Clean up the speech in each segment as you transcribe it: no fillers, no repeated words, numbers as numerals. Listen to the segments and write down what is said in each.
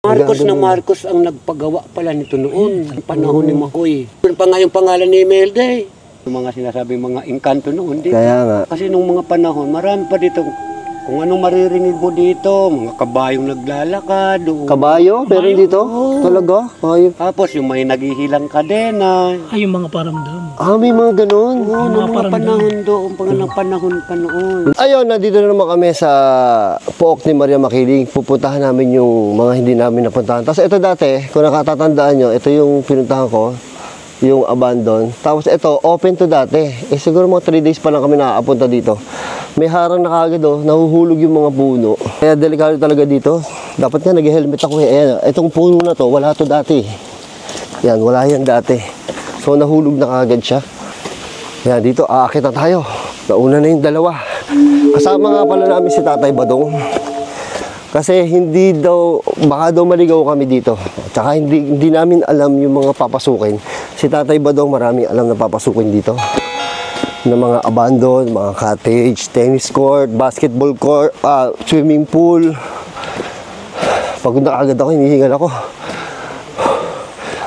Marcos na Marcos ang nagpagawa pala nito noon. Ang panahon ni Makoy. Yun pa nga yung pangalan ni Imelda eh. Yung mga sinasabing mga engkanto noon. Kaya nga. Kasi nung mga panahon, marami pa dito. Kung anong maririnig mo dito, mga kabayong naglalakad. Kabayo? Pero dito? Talaga? Kabayo. Tapos yung may naghihilang kadena. Ay, yung mga paramdam. May mga ganun. Oo, nung mga panahon doon, panahon pa noon. Ayun, nandito na naman kami sa Pook ni Maria Makiling. Pupuntahan namin yung mga hindi namin napuntahan. Tapos ito dati, kung nakatatandaan nyo, ito yung pinuntahan ko, yung abandon. Tapos ito, open to dati. Siguro mga 3 days pa lang kami nakakapunta dito. May harang na kagad nahuhulog yung mga puno. Kaya delikado talaga dito. Dapat nga nag-helmet ako eh. Ayan, itong puno na to, wala to dati. Yan, wala yan dati. So nahulog na kagad siya. Yan, dito aakit na tayo. Nauna na yung dalawa. Kasama nga pala namin si Tatay Badong. Kasi hindi daw, baka daw maligaw kami dito. Tsaka hindi namin alam yung mga papasukin. Si Tatay Badong maraming alam na papasukin dito. Na mga abandon, mga cottage, tennis court, basketball court, swimming pool. Pagod na agad ako, hinihingal ako.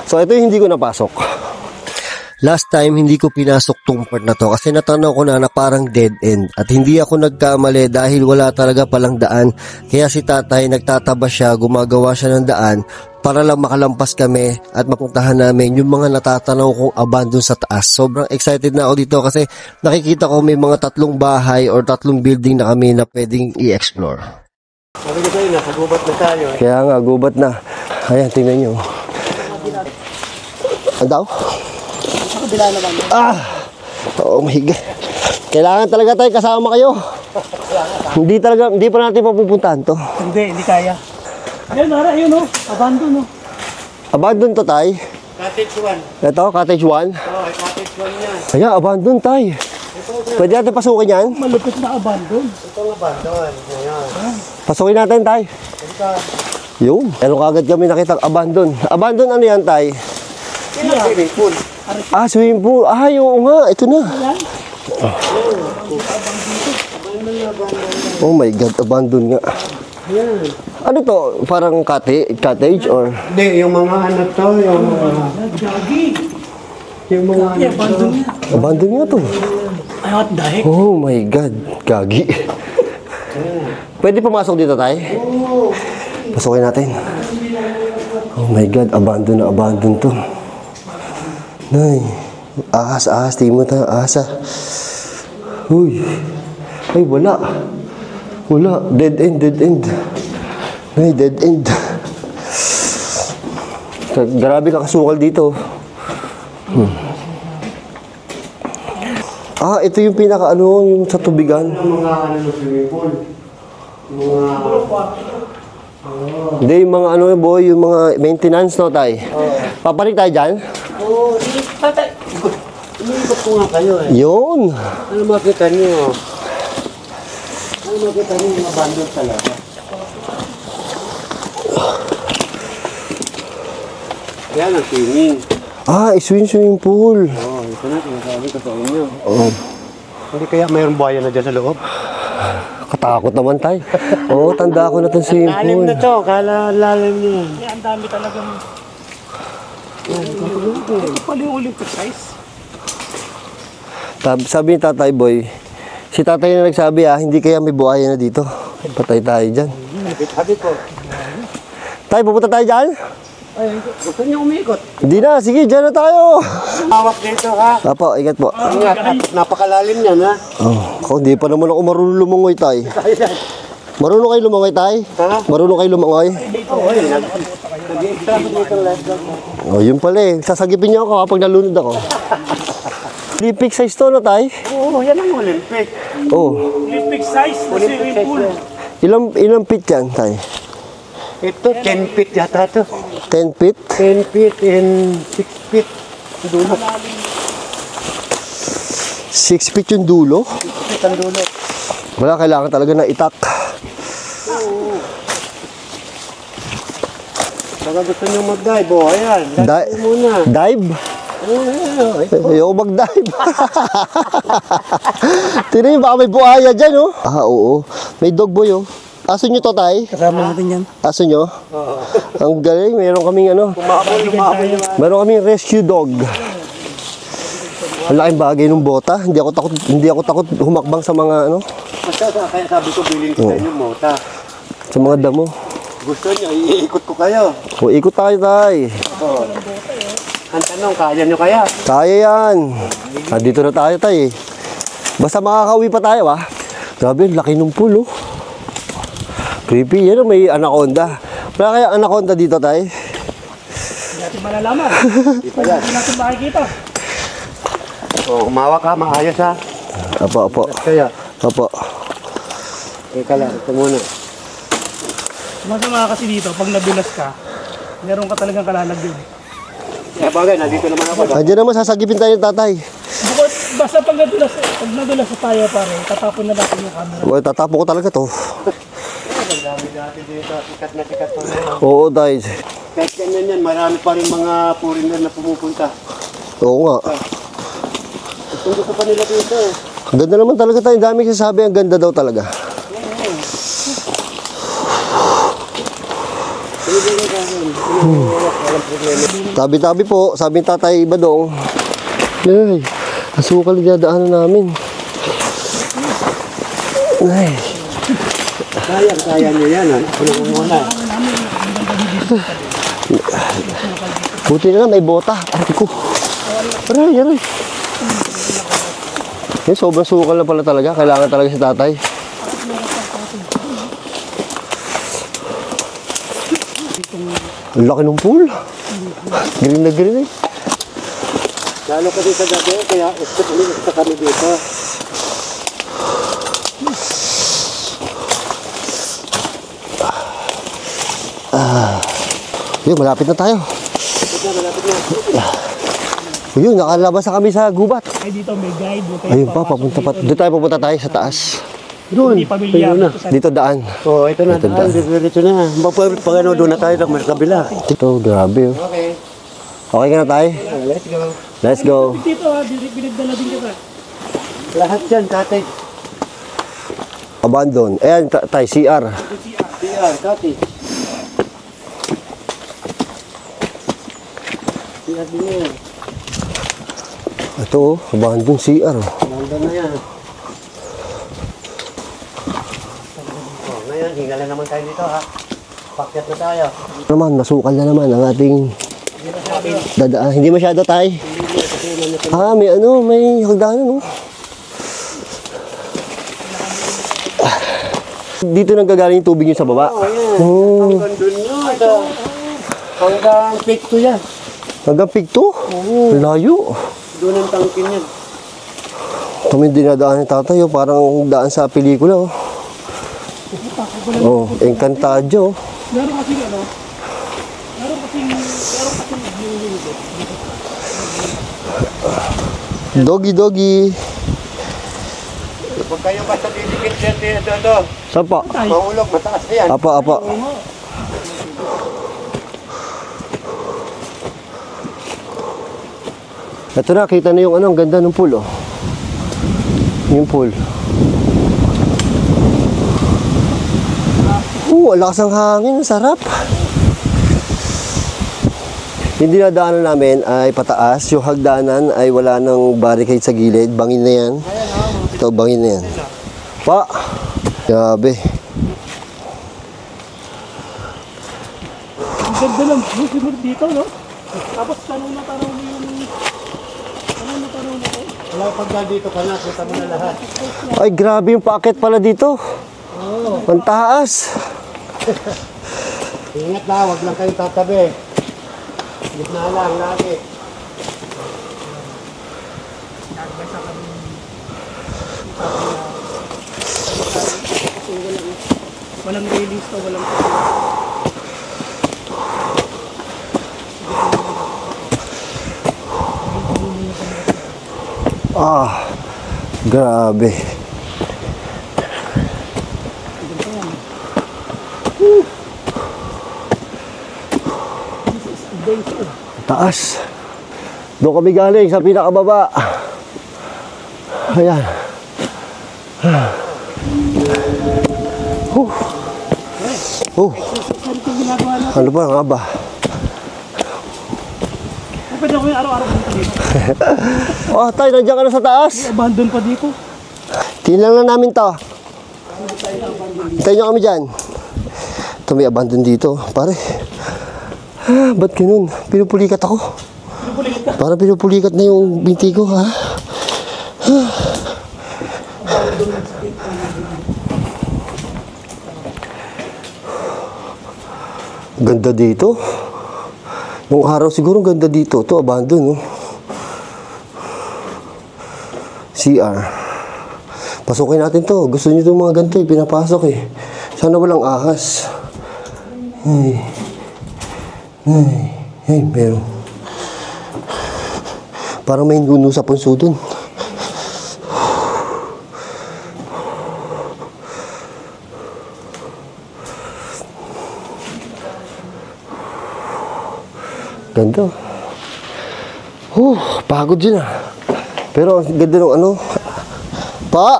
So ito yung hindi ko napasok. Last time, hindi ko pinasok tong part na to kasi natanaw ko na parang dead end. At hindi ako nagkamali dahil wala talaga palang daan. Kaya si tatay nagtataba siya, gumagawa siya ng daan para lang makalampas kami at mapuntahan namin yung mga natatanaw kong abandon sa taas. Sobrang excited na ako dito kasi nakikita ko may mga 3 bahay or 3 building na kami na pwedeng i-explore. Sabi ko sa'yo, nasa gubat na tayo eh. Kaya nga, gubat na. Ayan, tingnan nyo. Ano daw? Oh my God. Kailangan talaga tayo kasama kayo. Hindi pa natin mapupuntahan to. Hindi kaya. Ayun, Nara, ayun o. Abandon o. Abandon to, tay. Cottage 1. Ito, cottage 1. Oo, cottage 1 yan. Ayan, abandon, tay. Pwede natin pasukin yan? Malupit na abandon. Ito ang abandon. Ayan. Pasukin natin, tay. Yun. Pero kagad kami nakita abandon. Abandon ano yan, tay? Swimming pool. Swimming pool. Oo nga. Ito na. Oh my God, abandon nga. Ano to? Parang cottage or? Hindi, yung mga ano to, yung mga... Yung mga ano Abandon niya. Abandon nga to. Ay, what the heck? Oh my God, gagi. Pwede pumasok dito, tay? Oo. Pasukin natin. Oh my God, abandon to. Nay, ahas, tingin mo tayo, ahas. Uy, ay wala. Dead end. Ay, dead end. Grabe ka kasukal dito. Ito yung pinaka yung sa tubigan. Yung mga ano ng swimming pool. Hindi, yung mga boy, yung mga maintenance, no, tay? Papanik tayo dyan? Oo, sige, tatay. Iniibot ko nga kayo eh. Yun. Ano makita niyo? Yung abandon talaga? Yan ang swimming. Swimming pool. Oo, ito na, sinasabi ko sa inyo. Hindi kaya mayroong buhaya na dyan sa loob? Katakot naman, tay. Tanda ko na itong swimming pool. Lalim na to, lalim niya. Ang dami talagang... Ito pala yung Olympic size. Sabi ni Tatay Boy, si Tatay na nagsabi hindi kaya may buhaya na dito. Patay tayo dyan. Sabi ko. Tay, pupunta tayo dyan? Ay, gusto niyo umikot? Hindi na, sige, dyan na tayo. Hawak dito ha. Apo, ingat po. Ingat, napakalalim yan ha. Hindi pa naman ako marunong lumangoy, tay. Marunong kayo lumangoy, tay? Ha? Marunong kayo lumangoy? Oo, nag-extra ko dito lifeguard. Yun pala eh. Sasagipin niyo ako kapag nalunod ako. Olympic size to, no, tay? Oo, yan ang Olympic. Olympic size na swimming pool. Ilang feet yan, tay? Ito, 10 feet yata to. 10 feet? 10 feet and 6 feet. Dulo. 6 feet yung dulo? 6 feet ang dulo. Wala, kailangan talaga na itak. Baka gusto nyo mag-dive, ayan. Dive muna. Dive? Ayoko mag-dive. Tinan baka may buhaya dyan, oh. Oo. May dog boy, oh. Aso nyo to, tay? Kasama natin yan. Aso nyo? Ang galing, meron kaming ano, meron kaming rescue dog. Ang laking bagay ng bota. Hindi ako takot humakbang sa mga ano, Kaya sabi ko, bilhin ko sa inyo mota. sa mga damo. Gusto niyo, iikot ko kayo. O, ikot tayo, tay. Ang tanong, kaya niyo kaya? Kaya yan. Dito na tayo, tay. Basta makakauwi pa tayo, ah. Grabe, laki ng pool, oh. Creepy. Yan, may anaconda. Wala kaya anaconda dito, tay? Hindi natin malalaman. Di pa yan. Hindi natin makikita. Umawak ka, maayos ha. Apo. Kaya, Apo. teka lang, ito muna. Masama kasi dito, pag nadulas ka, meron ka talagang kalalagyan. Bagay, nandito naman ako. Andiyan naman, sasagipin tayo ng tatay. Bukod, basta pag nadulas sa tayo pare, tatapon na natin yung camera. O, tatapo ko talaga to. Ang dami dati dito, sikat na sikat pa rin. Oo, tay. Kahit ganyan yan, marami pa rin mga foreigner na pumupunta. Oo nga. Gusto pa nila dito. Ang ganda naman talaga tayo. Dami sasabi, ang ganda daw talaga. Tabi-tabi po, sabi ng tatay Badong. Ay, asukal na dadaanan namin. Ay, Kaya nyo yan. Ako na muna. buti na lang, may bota. Aray ko. Aray. Yan, sobrang sukal na pala talaga. Kailangan talaga si tatay. Ang laki ng pool. Green na green eh. Lalo kasi sa gabi, kaya gusto kami dito. Yun, malapit na tayo. Malapit na. Yun, nakalabas na kami sa gubat. Ay dito may guide. Ayun pa, papunta pa. Doon tayo pupunta tayo sa taas. Doon. Hindi pamilyar. Ayun na. Dito daan. Ito na. Dito na. Pag ano, doon na tayo sa kabila. Ito, grabe oh. Okay. Okay ka na tayo? Let's go. Let's go. Dito binigdala din kita. Lahat yan, tatay. Abandon. Ayan, tayo, CR. CR, tatay. CR din yan. Ito, abandon CR. Nandun na yan. Ngayon, hingala naman tayo dito ha. Pakyat na tayo. Naman, masukal na naman ang ating dadaan. Hindi masyado tayo. May ano, may hagdanan oh. Dito nanggagaling yung tubig nyo sa baba. Ayan. Oh. Hanggang dun yun. Hanggang peak to yan. Hanggang pigto? Layo. Doon ang tangkin yan. Kami dinadaan ni tatay oh. Parang daan sa pelikula oh. Oh, Encantadio. Meron kasi ano? Doggy. Huwag kayo basta didikit dyan dito. Saan pa? Mahulog, mataas na yan. Apa. Ito na, kita na yung ano, ang ganda ng pool oh. Yung pool. Ang lakas ng hangin, ang sarap. Yung dinadaanan namin ay pataas. Yung hagdanan ay wala ng barricade sa gilid. Bangin na yan. Ito, bangin na yan. Pa! Grabe. Ang ganda lang. Simur dito, no? Tapos tanong na mo yung... Wala pagka dito ka na, kita mo na lahat. Ay, grabe yung packet pala dito. Ang taas. Ingat na, huwag lang kayong tatabi. Gitna lang, lagi. Walang release to, walang... Grabe. Taas. Doon kami galing sa pinakababa. Ayan. Oh, Saan ito ginagawa natin? ano ba nga ba? Pwede ako yung araw-araw dito dito. Oh, tayo, nandiyan ka na sa taas. Abandon pa dito. Tingnan lang namin to. Hintayin nyo kami dyan. Ito may abandon dito, pare. Ba't ganun? Pinupulikat ako. Pinupulikat ka. Parang pinupulikat na yung binti ko, ha? Ganda dito. Nung araw siguro ganda dito. Ito, abandon, no? CR. Pasukin natin to. Gusto nyo itong mga ganito, pinapasok eh. Sana walang ahas. Ay, meron. Parang may nuno sa punso dun. Ganda. Pagod dyan ah. Pero ang ganda ng ano. Pa!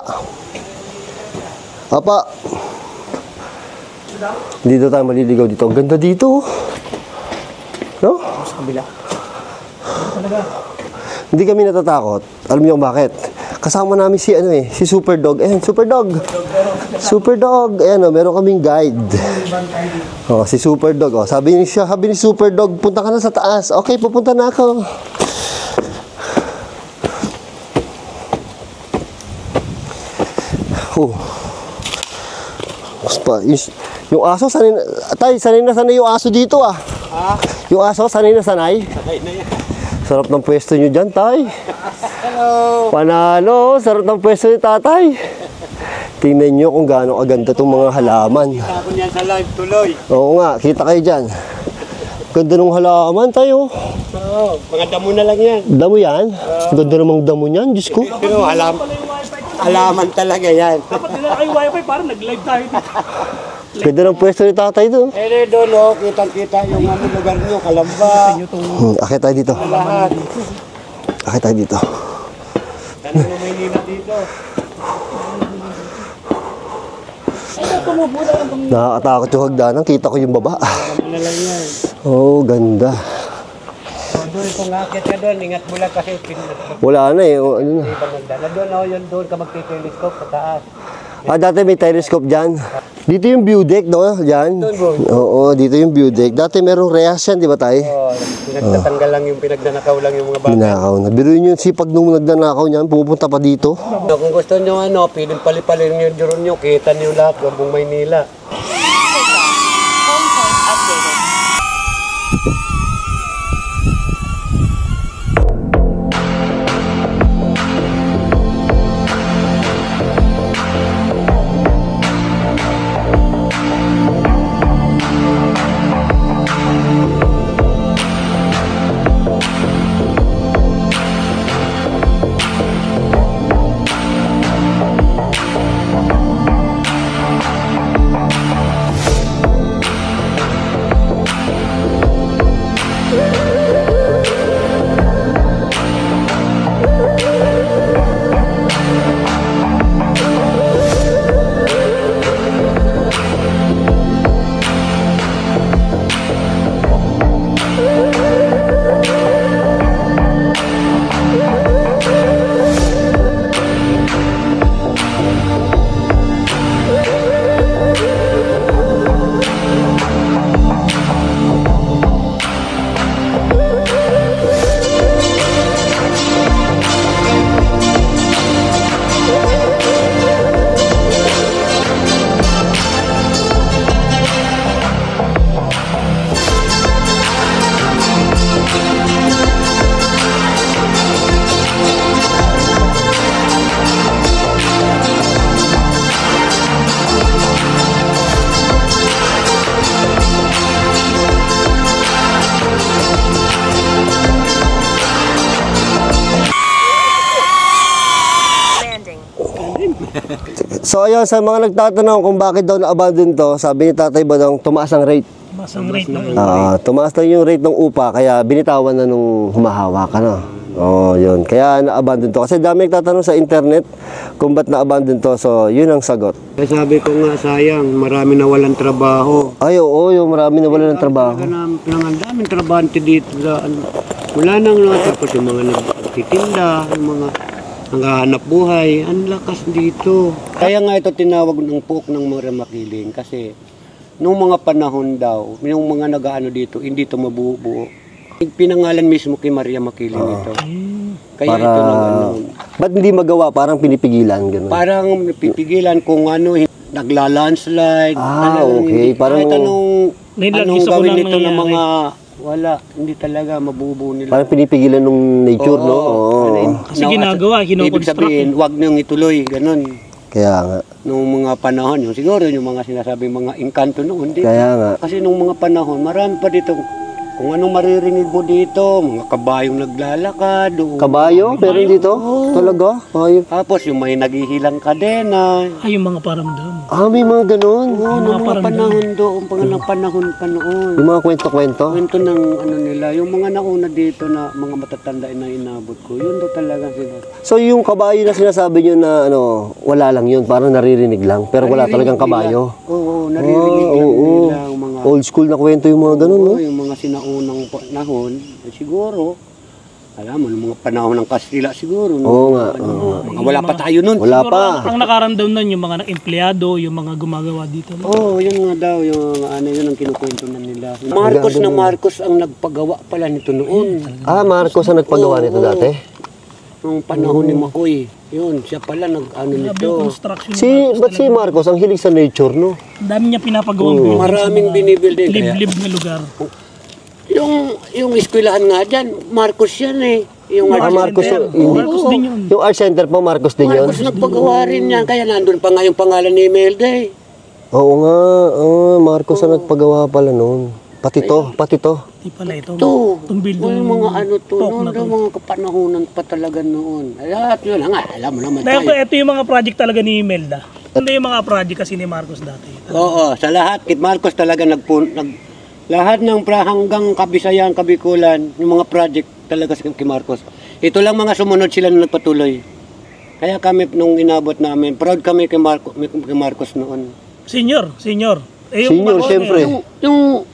Apa! Dito tayo maliligaw dito. Ang ganda dito. No? Sa kabila. Talaga. Hindi kami natatakot. Alam niyo kung bakit? Kasama namin si ano eh, si Super Dog. Ayan, Super Dog. Super Dog. Ayan oh, meron kaming guide. Oh, si Super Dog. Oh, sabi ni Super Dog, punta ka na sa taas. Okay, pupunta na ako. Oh. Yung aso, sanay na yung aso dito ah. Yung aso, sanay na sanay. Sarap ng pwesto nyo dyan, tay. Hello! Panalo, sarap ng pwesto ni tatay. Tingnan nyo kung gaano kaganda itong mga halaman. Ako niyan sa live tuloy. Oo nga, kita kayo dyan. Ganda ng halaman tayo. Oo, mga damo na lang yan. Damo yan? Ganda namang damo niyan, Diyos ko. Pero alaman talaga yan. Dapat nila kayo wifi para nag-live tayo dito. Ganda ng pwesto ni tatay doon. Eh, doon o, kitang-kita yung ano lugar nyo, Kalamba. Akit tayo dito. Lahat. Akit tayo dito. Tanong mo Maynila dito. Nakakatakot yung hagdanan. Kita ko yung baba. Ano na lang yan. Oh, ganda. So, doon kung akit ka doon, ingat mo lang kasi Wala na eh. Oh, ano na. ibang nagdala. Doon o, yun doon ka magti-telescope sa taas. Dati may telescope dyan. Dito yung view deck, no? Diyan. Oo, dito yung view deck. Dati merong rehas yan, di ba tayo? Oo, pinagtatanggal lang yung pinagnanakaw lang yung mga bata. Ninakaw na. Biruin nyo yung sipag nung nagnanakaw niyan, pupunta pa dito. Kung gusto nyo ano, piling pali-pali yung drone nyo, kita nyo lahat, buong Maynila. So ayun, sa mga nagtatanong kung bakit daw na-abandon to, sabi ni Tatay Badong, tumaas ang rate. Masang rate ng Tumaas lang yung rate ng upa, kaya binitawan na nung humahawa ka na. Oh, yun. Kaya na-abandon to. Kasi dami nagtatanong sa internet kung ba't na-abandon to. So, yun ang sagot. Kaya sabi ko nga, sayang, marami na walang trabaho. Ay, oo, yung marami na wala ng trabaho. Ang daming trabahante dito. Wala nang tapos yung mga nagtitinda, yung mga nanghahanap buhay. Ang lakas dito. Kaya nga ito tinawag ng Pook ng Maria Makiling kasi nung mga panahon daw, yung mga nag-aano dito, hindi ito mabubuo. Pinangalan mismo kay Maria Makiling ito. Kaya Para, ito nang ano. ba't hindi magawa? Parang pinipigilan, gano'n. Parang pipigilan kung ano, nagla-landslide. Okay. Parang, Kahit anong Nilagis ako gawin ng nito ng nangyayari. mga, wala, hindi talaga mabubuo nila. parang pinipigilan ng nature, no? Oo. Kasi ginagawa, Ibig kinoconstruct. sabihin, wag niyong ituloy, ganun. Kaya nga. Nung mga panahon, yung siguro yung mga sinasabing mga engkanto noon. Dito. Kaya nga. Kasi nung mga panahon, marami pa dito, kung anong maririnig mo dito, mga kabayong naglalakad. Kabayo? Pero dito? Talaga? Kabayo? Tapos yung may naghihilang kadena. Ay, yung mga paramdam. May mga ganun. Oo, nung mga panahon doon, ng panahon pa noon. Yung mga kwento-kwento. Kwento ng ano nila, yung mga nauna dito na mga matatanda na inabot ko, yun daw talaga sila. So yung kabayo na sinasabi nyo na wala lang yun, parang naririnig lang, pero wala talagang kabayo. Oo, naririnig lang oo. nila ang mga, Old school na kwento yung mga ganun, no? yung mga sinaunang panahon, siguro, alam mo, yung mga panahon ng Kastila siguro. Oo nga. Mga wala pa tayo nun. Wala Siguro, pa. ang nakaramdam nun, yung mga empleyado, yung mga gumagawa dito. No? Oo, yun nga daw, yung ano, yun ang kinukwento na nila. Marcos ang nagpagawa pala nito noon. Marcos ang nagpagawa nito dati? Nung panahon ni Makoy. Yun, siya pala nag-ano Grabe yung nito. construction. Ba't si Marcos ang hilig sa nature, no? Ang dami niya pinapagawang building Maraming sa mga binibuilding. Kaya, liblib na lugar. yung eskwelahan nga dyan, Marcos yan eh. Yung Marcos, Marcos din yun. yung art center po, Marcos din yun? Marcos nagpagawa rin yan. Kaya nandun pa nga yung pangalan ni Imelda eh. Oo nga, Marcos ang nagpagawa pala noon. Pati to. Di pala ito. Yung Itong building. mga ano to, Pook noon na daw to. mga kapanahonan pa talaga noon. At yun nga, alam mo naman Dahil tayo. ito yung mga project talaga ni Imelda. Hindi yung mga project kasi ni Marcos dati. Oo, sa lahat, kit Marcos talaga lahat ng hanggang Kabisayan, Kabikulan, yung mga project talaga kay Marcos. Ito lang mga sumunod sila na nagpatuloy. Kaya kami nung inabot namin, proud kami kay Marcos noon. Senior. Senior, Marcos, syempre.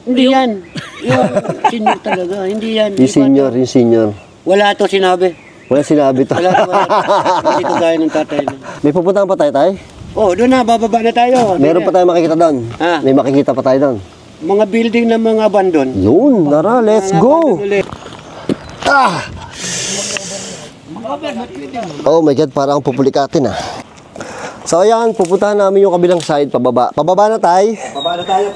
Hindi yan. Yung senior talaga, hindi yan. Yung senior. Wala to sinabi. Wala sinabi to. Wala to. Hindi ko gaya ng tatay. May pupuntahan pa tayo, tay? Oh, doon na, bababa na tayo. Meron pa tayo makikita doon. May makikita pa tayo doon. Mga building na mga abandon. Yun, tara, let's go. Oh my God, parang pupulikatin ah. So ayan, pupuntahan namin yung kabilang side, pababa. Pababa na tayo.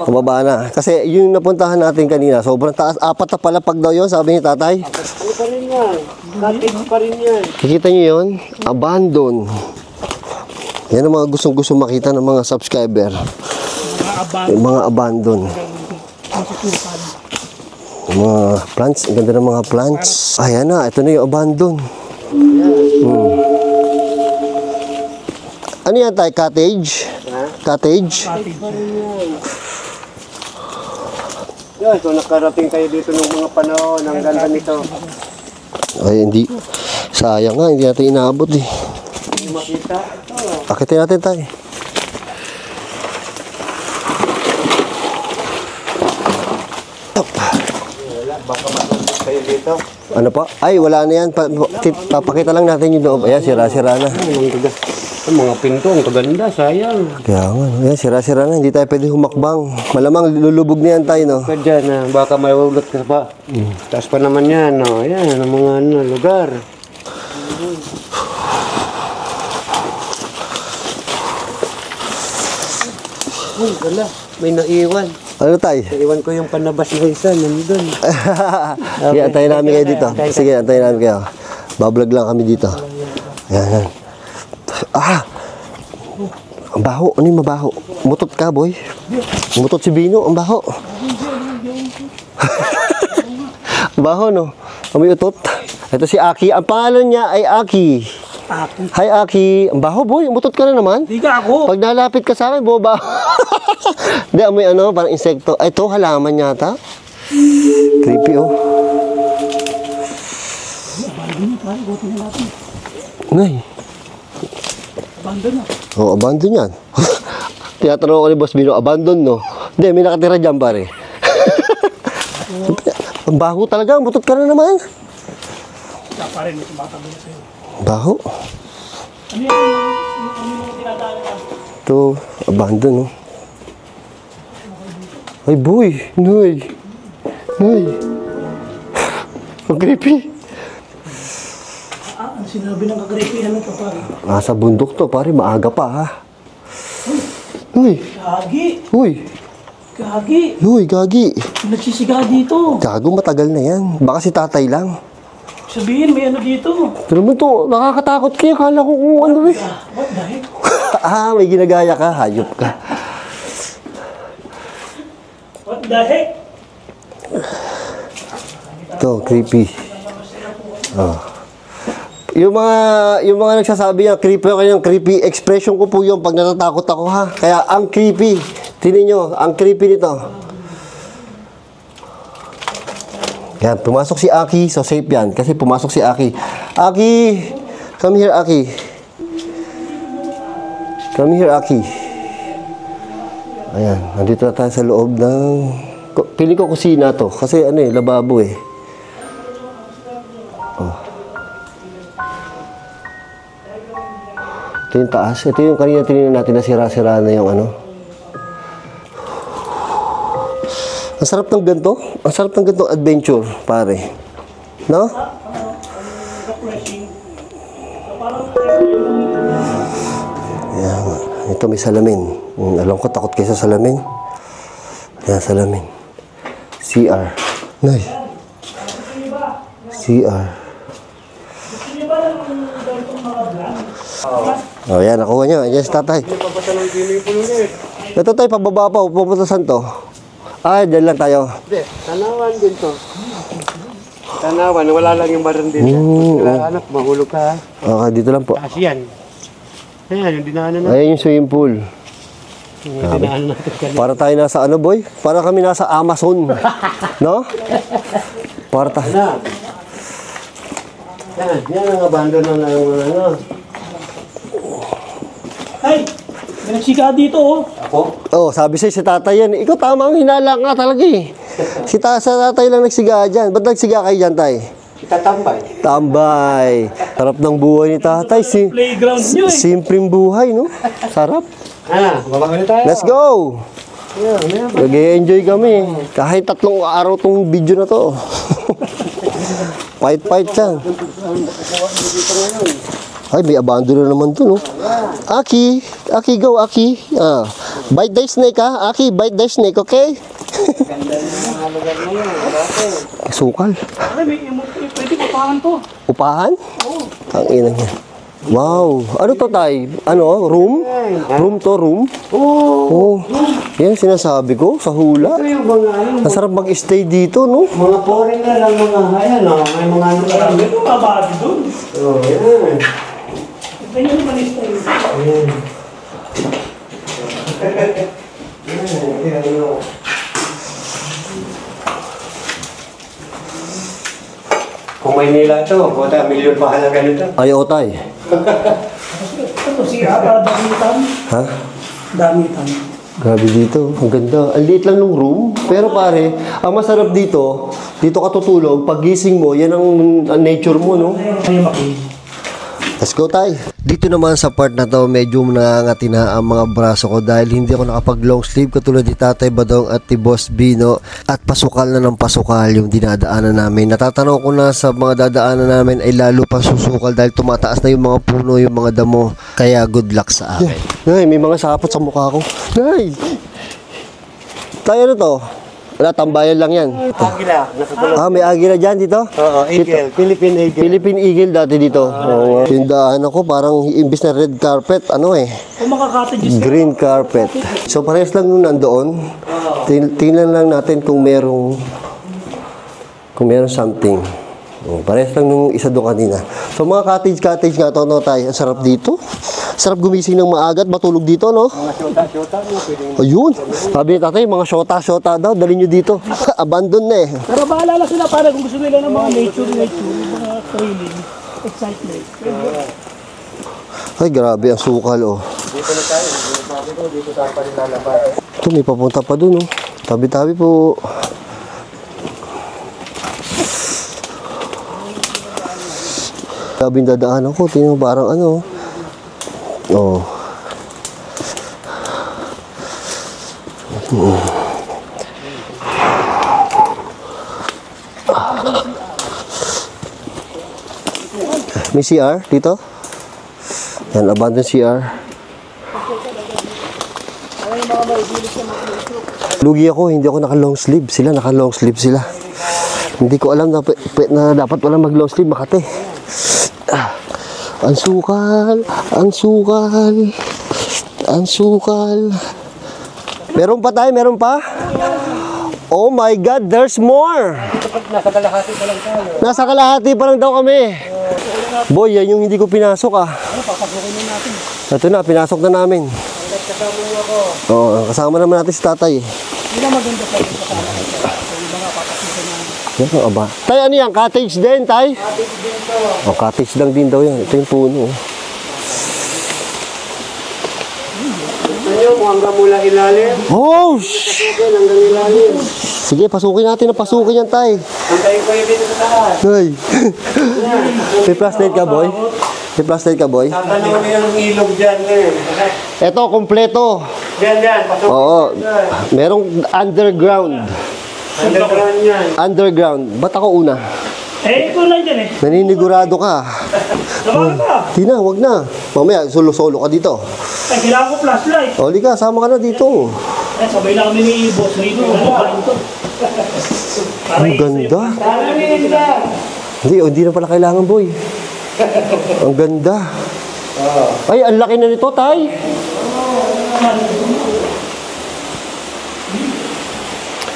Pababa na. Kasi yung napuntahan natin kanina, sobrang taas. 4 na palapag daw yun, sabi ni tatay. Ano pa rin yan? Cottage pa rin yan. Kikita nyo yun? Abandon. Yan ang mga gustong-gusto makita ng mga subscriber. Yung mga abandon. Yung mga plants, ang ganda ng mga plants. Ayan na, ito na yung abandon. Ano yan tayo? Cottage? Cottage? Yan, so nakarating kayo dito ng mga panahon, ang ganda nito. Ay, hindi. Sayang nga, hindi natin inaabot eh. Hindi makita. Ito. Akitin natin tayo. Wala, baka matulog kayo dito. Ano pa? Ay, wala na yan. Papakita lang natin yung loob. Ayan, sira-sira na. Ang mga pinto, ang kaganda, sayang. Kaya nga, ayan, sira-sira na. Hindi tayo pwede humakbang. Malamang lulubog na yan tayo, no? Ka dyan, baka may ulot ka pa. Taas pa naman yan, no? Ayan, ang mga lugar. Uy, wala. May naiwan. Ano tayo? Naiwan ko yung panabas na isa, nandun. Sige, antayin namin kayo dito. Sige, antayin namin kayo. Bablog lang kami dito. Ayan, ayan. Ang baho. Ano yung mabaho? Mutot ka, boy. Mutot si Bino. Ang baho. Ang baho, no? Amoy utot. Ito si Aki. Ang pangalan niya ay Aki. Hi, Aki. Ang baho, boy. Mutot ka na naman. Di ka ako. Pag nalapit ka sa akin, boba. Hindi, amoy ano, parang insekto. Ay, ito, halaman yata. Creepy, oh. Hindi, pare, buti na natin. Nay. Abandon na. Oh, abandon yan. Tinatanong ako ni Boss Bino, abandon no? Hindi, may nakatira dyan pare. Ang baho talaga, butot ka na naman. Kaya pare, may tumatakbo na sa'yo. Baho. Ano yung tinadaan ka? Ito, abandon no? Ay boy, Noy. Noy. Ang creepy. Ang sinabi ng kagrepihan nito, pare. Nasa bundok to, pare, maaga pa ha. Uy, Gagi! uy, Gagi! uy, gagi. Nagsisiga dito. Gago, matagal na yan. Baka si tatay lang. Sabihin, may ano dito. Pero mo to, nakakatakot kayo. Kala ko kung ano eh. What the heck? Ah, may ginagaya ka, hayop ka. What the heck? Ito, creepy. Oh. Yung mga nagsasabi niya, creepy expression ko po yung pag natatakot ako ha. Kaya ang creepy. Tingnan nyo, ang creepy nito. Yan, pumasok si Aki, so safe yan. Kasi pumasok si Aki. Aki! Come here, Aki. Come here, Aki. Ayan, nandito na tayo sa loob ng... Piling ko kusina to. Kasi ano eh, lababo eh. Oh. Ito yung taas. Ito yung kanina tinignan natin na sira-sira na yung ano. Ang sarap ng ganito. Ang sarap ng ganitong adventure, pare. No? Ayan. Ito may salamin. Alam ko, takot kayo sa salamin. Ayan, salamin. CR. Nay. CR. Oh, yan. Nakuha nyo. Ayan si tatay. Ito tayo, pababa pa. Pupunta saan to? Ah, dyan lang tayo. Hindi, tanawan din to. Tanawan, wala lang yung baran din. Anak, mahulog ka ha. Okay, dito lang po. Taas yan. Ayan, yung dinaanan natin. Ayan yung swimming pool. Yung dinaanan natin kanina. Para tayo nasa ano, boy? Para kami nasa Amazon. No? Para tayo. Yan ang abandon na lang ano. Hey! May nagsiga dito, oh. Ako? Oh, sabi sa'yo si tatay yan. Ikaw tama ang hinala nga talaga eh. Sa tatay lang nagsiga dyan. Ba't nagsiga kayo dyan, tay? Itatambay. Tambay. Sarap ng buhay ni tatay. Playground nyo, eh. Simpleng buhay, no? Sarap. Baba ulit tayo. Let's go! Nag-enjoy kami. Kahit 3 araw tong video na to. Fight yan. Ay, may abandon na naman to, no? Aki, go, Aki. Ah, bite the snake, ha? Aki, bite the snake, okay? Sukal. Pare, pwede upahan to. Upahan? Oo. Ang ina niya. Wow. Ano to, tay? Ano? Room? Room to, room? Oo. Oh. Yan, sinasabi ko, sa hula. Ito yung mga ano. Ang sarap mag-stay dito, no? Mga foreigner lang mga ayan o. May mga ano ka lang. Ito, mabagi doon. Oh, yan. Ganyan naman yung style. Ayan. Ayan. Kung Maynila ito, buta, milyon pa halaga nito. Ay, o, tay. Ito, siya, para damitan. Ha? Damitan. Grabe dito. Ang ganda. Ang liit lang ng room. Pero pare, ang masarap dito, dito ka tutulog, pag gising mo, yan ang nature mo, no? Ay, makinig. Let's go, tay. Dito naman sa part na to, medyo nangangati na ang mga braso ko dahil hindi ako nakapag long sleeve katulad ni Tatay Badong at ni Boss Bino at pasukal na ng pasukal yung dinadaanan namin. Natatanaw ko na sa mga dadaanan namin ay lalo pa susukal dahil tumataas na yung mga puno, yung mga damo. Kaya good luck sa akin. Nay, may mga sapot sa mukha ko. Nay! Tayo na to. Wala, tambayan lang yan. Agila. Ah, may agila dyan dito? Oo, eagle. Philippine eagle. Philippine Eagle dati dito. Oo. Yung daan ako, parang imbis na red carpet, ano eh, Kung makaka-cottages ka, green carpet. So parehas lang nung nandoon. Tingnan lang natin kung merong something. Parehas lang nung isa doon kanina. So mga cottage nga to, no, tayo. Ang sarap dito. Sarap gumising ng maaga at matulog dito, no? Mga syota-syota mo pwede. Ayun. Sabi ni tatay, mga syota daw, dali nyo dito. Abandon na eh. pero bahala lang sila para kung gusto nila ng mga nature. Mga thrilling, excitement. Ay, grabe ang sukal, oh. Dito na tayo. Sabi ko, dito tayo pa rin lalabas. Ito, may papunta pa dun, oh. Tabi-tabi po. Grabe yung dadaanan ko. Tingnan mo, parang ano. Oh. May CR dito? Yan, abandoned CR. Lugi ako, hindi ako naka long sleeve. Sila naka long sleeve sila. Hindi ko alam na dapat wala mag long sleeve, Makati. Ang sukal, ang sukal, ang sukal. Meron pa tayo, meron pa? Oh my God, there's more! Nasa kalahati pa lang tayo. Nasa kalahati pa lang daw kami. Boy, yan yung hindi ko pinasok ah. Papasukin na natin. Ito na, pinasok na namin. Kasama mo ako. Oo, kasama naman natin si tatay. Hindi na maganda sa akin kasama kayo. So, yung mga papasukin na. Yan ang aba. Tay, ano yan? Cottage din, tay? Cottage dito. Oh, cottage lang din daw yan. Ito yung puno. Ano mo hanggang mula ilalim? Oh! Pasukin hanggang ilalim. Sige, pasukin natin na pasukin yan, tay. Hantayin ko yung dito sa taas. Ay. May flashlight ka, boy? May flashlight ka, boy? Tatanaw mo yung ilog dyan eh. Ito, kompleto. Dyan, pasukin. Oo. Merong underground. Underground yan. Underground. Ba't ako una? Eh, ito lang dyan eh. Naninigurado ka. Sama ka. Di na, wag na. Mamaya, solo-solo ka dito. Ay, kailangan ko flashlight. O, ka, sama ka na dito. Eh, sabay lang kami ni Boss Rino. Ano ba ito? Ang ganda. Hindi na pala kailangan, boy. Ang ganda. Ay, ang laki na nito, tay.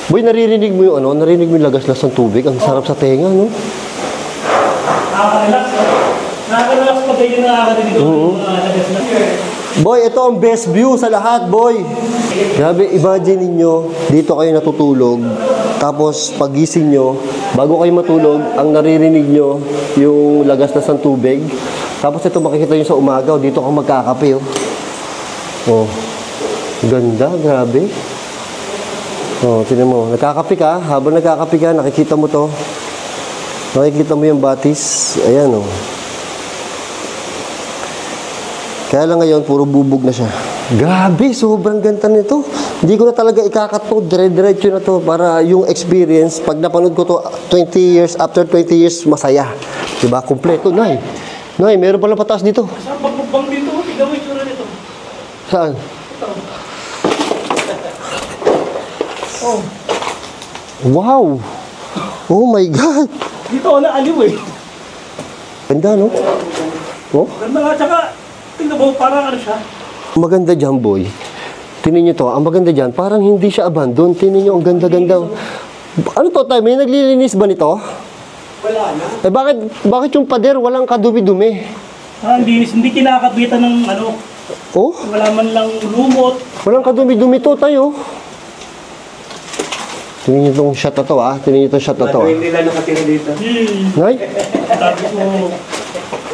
Boy, naririnig mo yung ano? Naririnig mo yung lagas-las ng tubig? Ang sarap sa tenga, no? Nakaka-relax. Nakaka-relax pag kayo nakakarinig ko. Boy, ito ang best view sa lahat, boy. Grabe, imagine ninyo, dito kayo natutulog. Tapos, pagising nyo, bago kayo matulog, ang naririnig nyo, yung lagas-las ng tubig. Tapos ito, makikita nyo sa umaga, dito kang magkakape, oh. Oh, ganda, grabe. Oh, tingnan mo, nagkakape ka, habang nagkakape ka, nakikita mo to. Nakikita mo yung batis, ayan, oh. Kaya lang ngayon, puro bubog na siya. Grabe, sobrang ganda nito. Hindi ko na talaga ikakato, dire-diretso na to para yung experience, pag napanood ko to 20 years, after 20 years, masaya. Diba? Kompleto, Nay. Nay, meron pala pataas dito. Saan pagbubang dito? Tignan mo yung tsura nito. Saan? Oh. Wow! Oh my God! Dito ako naaliw eh. Ganda, no? Oh? Ganda nga, tsaka tingnan mo, parang ano siya. Maganda dyan, boy. Tingnan nyo to, ang maganda dyan, parang hindi siya abandon. Tingnan nyo, ang ganda-ganda. Ano to, tayo? May naglilinis ba nito? Wala na. Eh, bakit yung pader walang kadumi-dumi? Ah, hindi kinakabitan ng ano, Oh? wala man lang lumot. Walang kadumi-dumi to, tayo. Tingnan nyo itong shot na to, ah. Tingnan nyo itong shot na to, ah. Hindi lang nakatira dito. Nay, Sabi ko,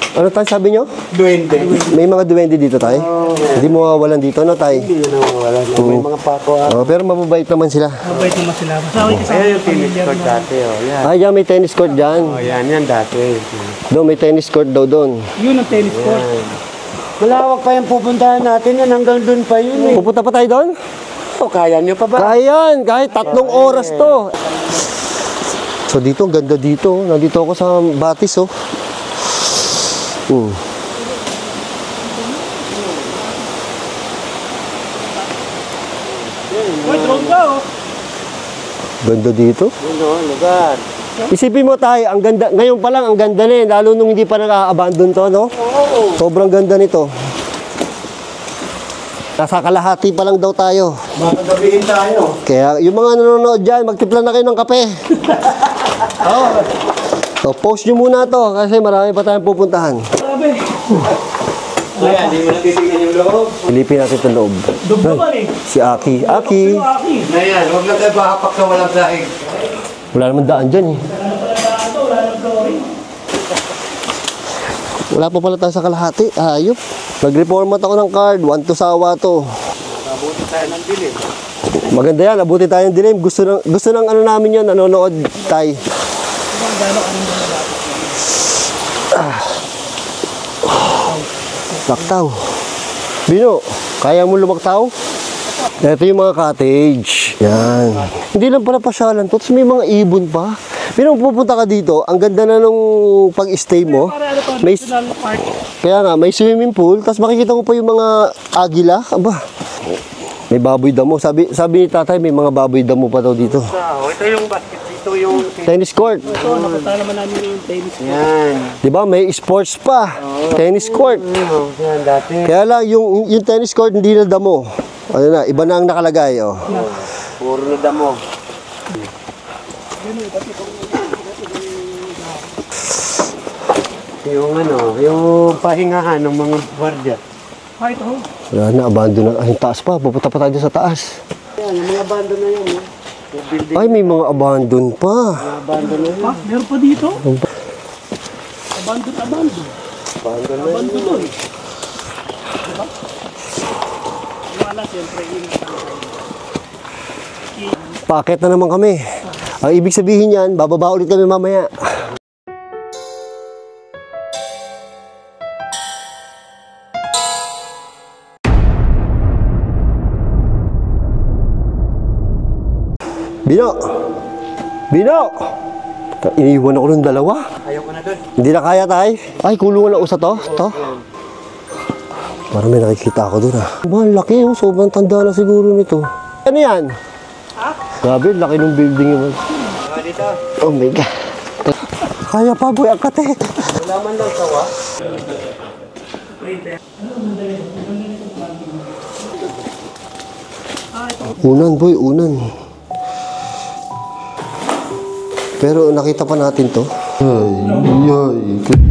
ano tayo sabi nyo? Duwende. May mga duwende dito, tayo. Hindi mo mawawalan dito, no, tayo? Hindi na wala na. May mga pako ah. Oh, pero mababait naman sila. mabait naman sila. Masaway ka sa Ayan yung tennis pamilya court mo. dati oh. Yan. Ah, yan, may tennis court dyan. Oh, yan dati. Doon, may tennis court daw doon. Yun ang tennis court. Malawak pa yung pupuntahan natin yan. Hanggang dun pa yun eh. Pupunta pa tayo doon? O, kaya nyo pa ba? Kaya yan, kahit 3 oras to. So dito, ang ganda dito. Nandito ako sa Batis, oh. Uy, drone ka oh. Ganda dito. Ano, lugar. Isipin mo tayo, ang ganda, ngayon pa lang ang ganda na lalo nung hindi pa naka-abandon to, no? Sobrang ganda nito. Nasa kalahati pa lang daw tayo. Makagabihin tayo. Kaya yung mga nanonood dyan, magtimpla na kayo ng kape. So, post nyo muna to kasi marami pa tayong pupuntahan. Grabe. Kaya, hindi mo natitignan yung loob. Pilipin natin itong loob. Dog naman eh. Si Aki. Aki! Sino Aki? Na yan, huwag lang tayo makapak sa walang saing. Wala naman daan dyan eh. Wala na pala daan to, wala nang flooring. Wala pa pala tayo sa kalahati. Ayop. Nag-reformat ako ng card. 1 to sawa to. Nabuti tayo ng dilim. Maganda yan. Abuti tayo ng dilim. Gusto ng ano namin yan. Nanonood tayo. Laktaw. Bino, kaya mo lumaktaw? Ito yung mga cottage. Yan. Hindi lang pala pasyalan to. Tapos may mga ibon pa. Bino, pupunta ka dito. Ang ganda na nung pag-stay mo. May, kaya nga, may swimming pool. Tapos makikita mo pa yung mga agila. Aba. May baboy damo. Sabi ni tatay, may mga baboy damo pa daw dito. Ito yung basket. Ito yung... Tennis court. Ito, napunta naman namin yung tennis. Yan. Diba? May sports pa. Tennis court. Yan dati. Kaya lang, yung tennis court hindi na damo. Ano na, iba na ang nakalagay. Oh. Puro na damo. Yung yung pahingahan ng mga gwardiya. Ay, ito. Wala na, abandon na. Ay, taas pa. Pupunta pa tayo sa taas. Yan, yung mga bando na yan. Yung building Ay, may mga abandon pa. na bando na yan. Ha? Meron pa dito? Abandon. Bando na yan. Abandon doon. Diba? Wala, siyempre, ingat lang tayo. Paket na naman kami. Ang ibig sabihin yan, bababa ulit kami mamaya. Bino! Bino! Iniiwan ako ng dalawa. Ayoko na doon. Hindi na kaya tay. Ay, kulungan na usa to. To. Parang may nakikita ako doon ah. Ang laki oh. Sobrang tanda na siguro nito. Ano yan? Ha? Grabe, laki ng building yun. Dito. Oh my God. Kaya pa boy, ang kate. Wala man lang sawa. Unan boy, unan. Pero nakita pa natin to. Ay, ay.